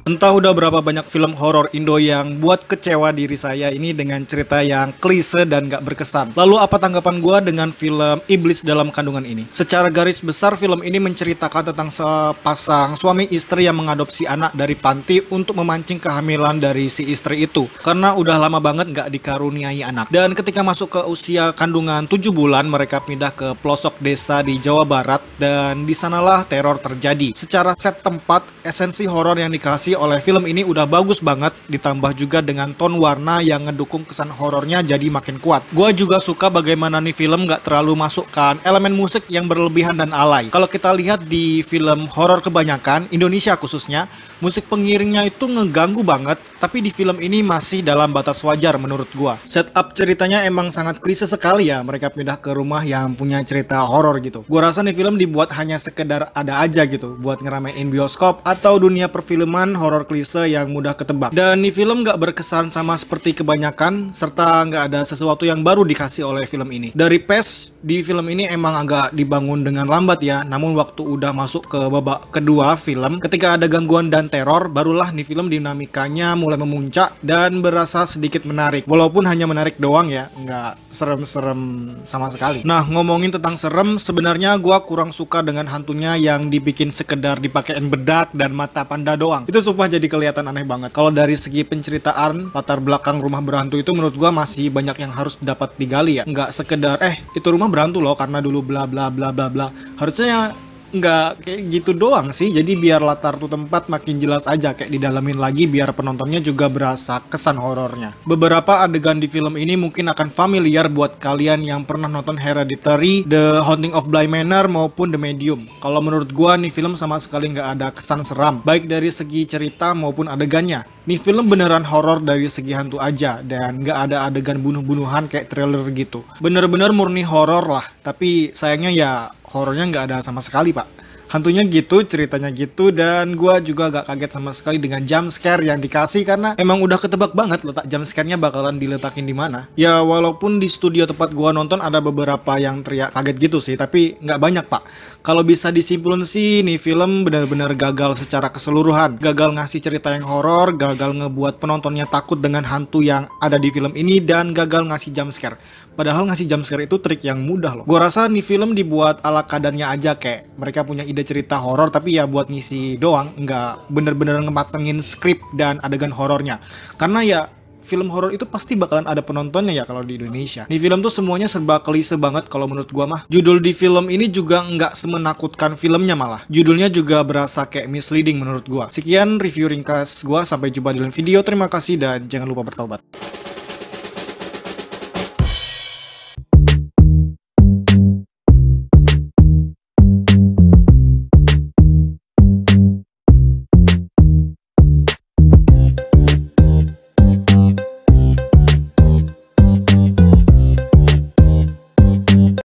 Entah udah berapa banyak film horor Indo yang buat kecewa diri saya ini dengan cerita yang klise dan gak berkesan. Lalu apa tanggapan gua dengan film Iblis Dalam Kandungan ini? Secara garis besar film ini menceritakan tentang sepasang suami istri yang mengadopsi anak dari panti untuk memancing kehamilan dari si istri itu. Karena udah lama banget gak dikaruniai anak. Dan ketika masuk ke usia kandungan 7 bulan mereka pindah ke pelosok desa di Jawa Barat dan disanalah teror terjadi. Secara set tempat, esensi horor yang dikasih oleh film ini udah bagus banget, ditambah juga dengan tone warna yang ngedukung kesan horornya jadi makin kuat. Gua juga suka bagaimana nih film gak terlalu masukkan elemen musik yang berlebihan dan alay. Kalau kita lihat di film horor kebanyakan, Indonesia khususnya, musik pengiringnya itu ngeganggu banget, tapi di film ini masih dalam batas wajar menurut gua. Setup ceritanya emang sangat klise sekali ya, mereka pindah ke rumah yang punya cerita horor gitu. Gua rasa nih film dibuat hanya sekedar ada aja gitu, buat ngeramein bioskop atau dunia perfilman horor klise yang mudah ketebak. Dan nih film gak berkesan sama seperti kebanyakan, serta gak ada sesuatu yang baru dikasih oleh film ini. Dari pace, di film ini emang agak dibangun dengan lambat ya, namun waktu udah masuk ke babak kedua film, ketika ada gangguan dan teror, barulah nih film dinamikanya mulai memuncak dan berasa sedikit menarik. Walaupun hanya menarik doang ya, nggak serem-serem sama sekali. Nah, ngomongin tentang serem, sebenarnya gua kurang suka dengan hantunya yang dibikin sekedar dipakein bedak dan mata panda doang. Itu sumpah jadi kelihatan aneh banget. Kalau dari segi penceritaan, latar belakang rumah berhantu itu menurut gua masih banyak yang harus dapat digali ya. Nggak sekedar, itu rumah berhantu loh karena dulu bla bla bla bla bla. Harusnya nggak kayak gitu doang sih, jadi biar latar tuh tempat makin jelas aja, kayak didalamin lagi biar penontonnya juga berasa kesan horornya. Beberapa adegan di film ini mungkin akan familiar buat kalian yang pernah nonton Hereditary, The Haunting of Bly Manor maupun The Medium. Kalau menurut gua nih film sama sekali nggak ada kesan seram, baik dari segi cerita maupun adegannya. Nih film beneran horor dari segi hantu aja, dan nggak ada adegan bunuh-bunuhan kayak trailer gitu. Bener-bener murni horor lah, tapi sayangnya ya horornya nggak ada sama sekali pak. Hantunya gitu, ceritanya gitu, dan gua juga gak kaget sama sekali dengan jump scare yang dikasih karena emang udah ketebak banget letak jump scare-nya bakalan diletakin di mana. Ya walaupun di studio tempat gua nonton ada beberapa yang teriak kaget gitu sih, tapi nggak banyak pak. Kalau bisa disimpulin sih, nih film benar-benar gagal secara keseluruhan. Gagal ngasih cerita yang horor, gagal ngebuat penontonnya takut dengan hantu yang ada di film ini, dan gagal ngasih jump scare. Padahal ngasih jump scare itu trik yang mudah loh. Gua rasa nih film dibuat ala kadarnya aja, kayak mereka punya ide cerita horor tapi ya buat ngisi doang, nggak bener-bener ngematengin skrip dan adegan horornya. Karena ya film horor itu pasti bakalan ada penontonnya ya kalau di Indonesia. Di film tuh semuanya serba klise banget kalau menurut gua mah. Judul di film ini juga nggak semenakutkan filmnya malah. Judulnya juga berasa kayak misleading menurut gua. Sekian review ringkas gua, sampai jumpa di lain video. Terima kasih dan jangan lupa bertobat.